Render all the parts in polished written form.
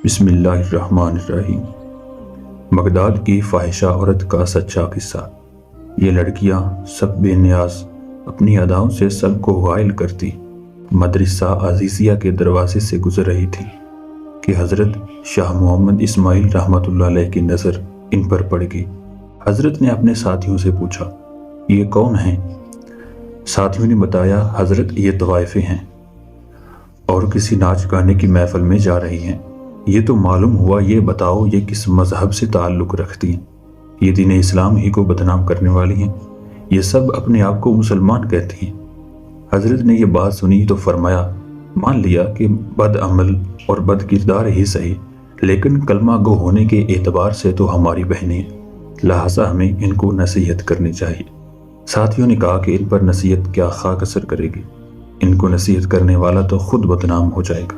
بسم اللہ الرحمن الرحیم۔ بغداد کی فاحشہ عورت کا سچا قصہ۔ یہ لڑکیاں سب بے نیاز اپنی اداؤں سے سب کو غائل کرتی مدرسہ عزیزیہ کے دروازے سے گزر رہی تھی کہ حضرت شاہ محمد اسماعیل رحمۃ اللہ علیہ کی نظر ان پر پڑ گئی۔ حضرت نے اپنے ساتھیوں سے پوچھا، یہ کون ہیں؟ ساتھیوں نے بتایا، حضرت یہ طوائفیں ہیں اور کسی ناچ گانے کی محفل میں جا رہی ہیں۔ یہ تو معلوم ہوا، یہ بتاؤ یہ کس مذہب سے تعلق رکھتی ہیں؟ یہ دین اسلام ہی کو بدنام کرنے والی ہیں۔ یہ سب اپنے آپ کو مسلمان کہتی ہیں۔ حضرت نے یہ بات سنی تو فرمایا، مان لیا کہ بد عمل اور بد کردار ہی صحیح، لیکن کلمہ گو ہونے کے اعتبار سے تو ہماری بہنیں ہیں، لہٰذا ہمیں ان کو نصیحت کرنی چاہیے۔ ساتھیوں نے کہا کہ ان پر نصیحت کیا خاک اثر کرے گی، ان کو نصیحت کرنے والا تو خود بدنام ہو جائے گا۔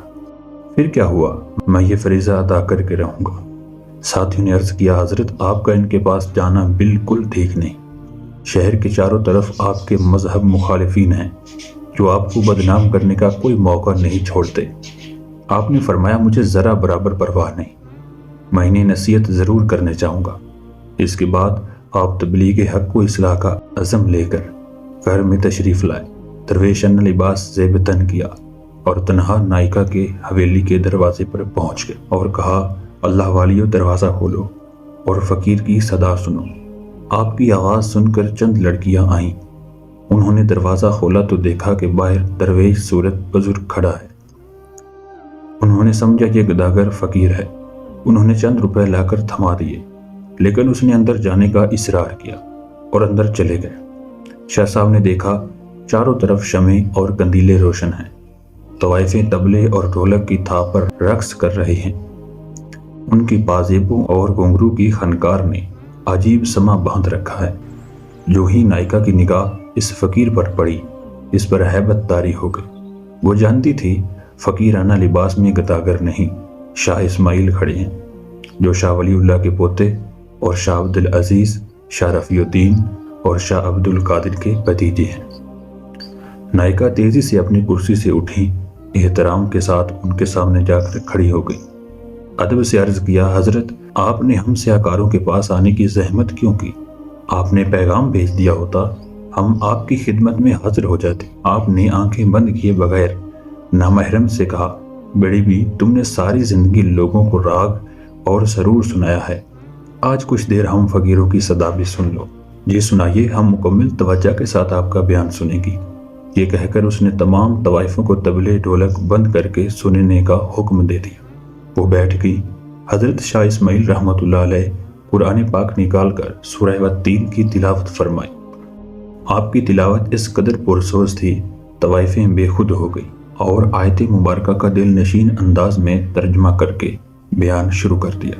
پھر کیا ہوا؟ میں یہ فریضہ ادا کر کے رہوں گا۔ ساتھیوں نے عرض کیا، حضرت آپ کا ان کے پاس جانا بالکل ٹھیک نہیں۔ شہر کے چاروں طرف آپ کے مذہب مخالفین ہیں جو آپ کو بدنام کرنے کا کوئی موقع نہیں چھوڑتے۔ آپ نے فرمایا، مجھے ذرا برابر پرواہ نہیں، میں انہیں نصیحت ضرور کرنے چاہوں گا۔ اس کے بعد آپ تبلیغ حق و اصلاح کا عزم لے کر گھر میں تشریف لائے۔ درویش اپنا لباس زیب تن کیا اور تنہا نائکا کے حویلی کے دروازے پر پہنچ گئے اور کہا، اللہ والیو دروازہ کھولو اور فقیر کی صدا سنو۔ آپ کی آواز سن کر چند لڑکیاں آئیں۔ انہوں نے دروازہ کھولا تو دیکھا کہ باہر درویش صورت بزرگ کھڑا ہے۔ انہوں نے سمجھا یہ گداگر فقیر ہے۔ انہوں نے چند روپے لا کر تھما دیے، لیکن اس نے اندر جانے کا اصرار کیا اور اندر چلے گئے۔ شاہ صاحب نے دیکھا چاروں طرف شمع اور قندیلیں روشن ہیں، طوائفیں طبلے اور ڈھولک کی تھاپ پر رقص کر رہی ہیں۔ ان کی پازیبوں اور گھنگرو کی خنکار نے عجیب سما باندھ رکھا ہے۔ جو ہی نائکا کی نگاہ اس فقیر پر پڑی، اس پر ہیبت طاری ہو گئی۔ وہ جانتی تھی فقیرانہ لباس میں گداگر نہیں، شاہ اسماعیل کھڑے ہیں، جو شاہ ولی اللہ کے پوتے اور شاہ عبد العزیز، شاہ رفیع الدین اور شاہ عبد القادر کے بھتیجے ہیں۔ نائکا تیزی سے اپنی کرسی سے اٹھی، احترام کے ساتھ ان کے سامنے جا کر کھڑی ہو گئی۔ ادب سے عرض کیا، حضرت آپ نے ہم سیاکاروں کے پاس آنے کی زحمت کیوں کی؟ آپ نے پیغام بھیج دیا ہوتا، ہم آپ کی خدمت میں حاضر ہو جاتے۔ آپ نے آنکھیں بند کیے بغیر نامحرم سے کہا، بیڑی بھی تم نے ساری زندگی لوگوں کو راگ اور سرور سنایا ہے، آج کچھ دیر ہم فقیروں کی صدا بھی سن لو۔ جی سنائیے، ہم مکمل توجہ کے ساتھ آپ کا بیان سنیں گی۔ یہ کہہ کر اس نے تمام طوائفوں کو طبلے ڈھولک بند کر کے سننے کا حکم دے دیا۔ وہ بیٹھ گئی۔ حضرت شاہ اسماعیل رحمۃ اللہ علیہ قرآن پاک نکال کر سورہ والتین کی تلاوت فرمائی۔ آپ کی تلاوت اس قدر پرسوز تھی، طوائفیں بے خود ہو گئی اور آیت مبارکہ کا دل نشین انداز میں ترجمہ کر کے بیان شروع کر دیا۔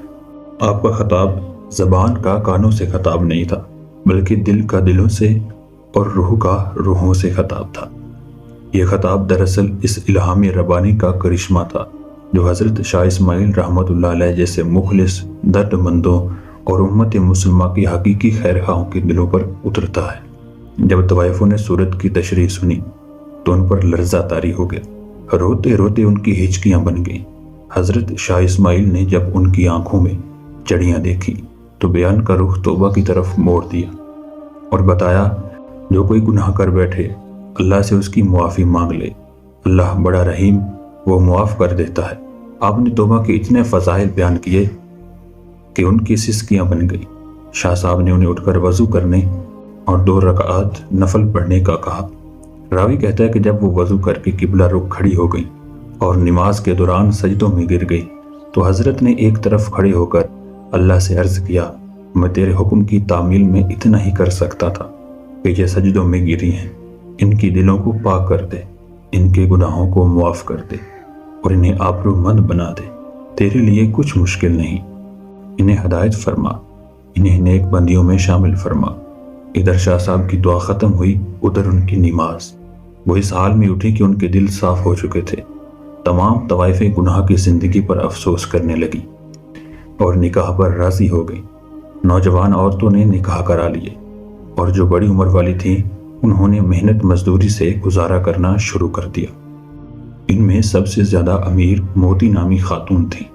آپ کا خطاب زبان کا کانوں سے خطاب نہیں تھا، بلکہ دل کا دلوں سے اور روح کا روحوں سے خطاب تھا۔ یہ خطاب دراصل اس الہام ربانی کا کرشمہ تھا جو حضرت شاہ اسماعیل رحمۃ اللہ علیہ جیسے مخلص درد مندوں اور امت مسلمہ کی حقیقی خیرخواہوں کے دلوں پر اترتا ہے۔ جب طوائفوں نے سورت کی تشریح سنی تو ان پر لرزہ طاری ہو گیا، روتے روتے ان کی ہچکیاں بن گئیں۔ حضرت شاہ اسماعیل نے جب ان کی آنکھوں میں چڑیاں دیکھی تو بیان کا رخ توبہ کی طرف موڑ دیا اور بتایا، جو کوئی گناہ کر بیٹھے اللہ سے اس کی معافی مانگ لے، اللہ بڑا رحیم، وہ معاف کر دیتا ہے۔ آپ نے توبہ کے اتنے فضائل بیان کیے کہ ان کی سسکیاں بن گئی۔ شاہ صاحب نے انہیں اٹھ کر وضو کرنے اور 2 رکعات نفل پڑھنے کا کہا۔ راوی کہتا ہے کہ جب وہ وضو کر کے قبلہ رخ کھڑی ہو گئی اور نماز کے دوران سجدوں میں گر گئی تو حضرت نے ایک طرف کھڑے ہو کر اللہ سے عرض کیا، میں تیرے حکم کی تعمیل میں اتنا ہی کر سکتا تھا کہ یہ سجدوں میں گری ہیں، ان کی دلوں کو پاک کر دے، ان کے گناہوں کو معاف کر دے اور انہیں آبرو مند بنا دے، تیرے لیے کچھ مشکل نہیں، انہیں ہدایت فرما، انہیں نیک بندیوں میں شامل فرما۔ ادھر شاہ صاحب کی دعا ختم ہوئی، ادھر ان کی نماز۔ وہ اس حال میں اٹھی کہ ان کے دل صاف ہو چکے تھے۔ تمام طوائفیں گناہ کی زندگی پر افسوس کرنے لگی اور نکاح پر راضی ہو گئی۔ نوجوان عورتوں نے نکاح کرا لیے اور جو بڑی عمر والی تھیں انہوں نے محنت مزدوری سے گزارا کرنا شروع کر دیا۔ ان میں سب سے زیادہ امیر موتی نامی خاتون تھیں۔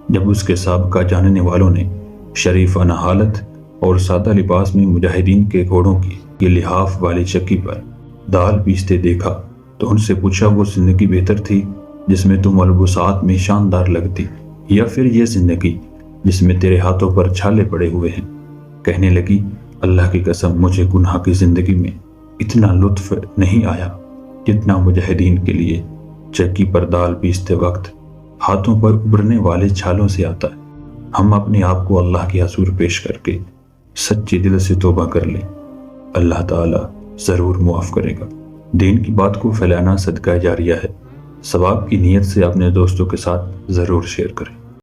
جب اس کے سابقہ جاننے والوں نے شریفانہ حالت اور سادہ لباس میں مجاہدین کے گھوڑوں کی یہ لحاف والی چکی پر دال پیستے دیکھا تو ان سے پوچھا وہ زندگی بہتر تھی جس میں تم ملبوسات میں شاندار لگتی، یا پھر یہ زندگی جس میں تیرے ہاتھوں پر چھالے پڑے ہوئے ہیں؟ کہنے لگی اللہ کی قسم مجھے گناہ کی زندگی میں اتنا لطف نہیں آیا جتنا مجاہدین کے لیے چکی پر دال پیستے وقت ہاتھوں پر ابھرنے والے چھالوں سے آتا ہے۔ ہم اپنے آپ کو اللہ کے حضور پیش کر کے سچے دل سے توبہ کر لیں، اللہ تعالیٰ ضرور معاف کرے گا۔ دین کی بات کو پھیلانا صدقہ جاریہ ہے، ثواب کی نیت سے اپنے دوستوں کے ساتھ ضرور شیئر کریں۔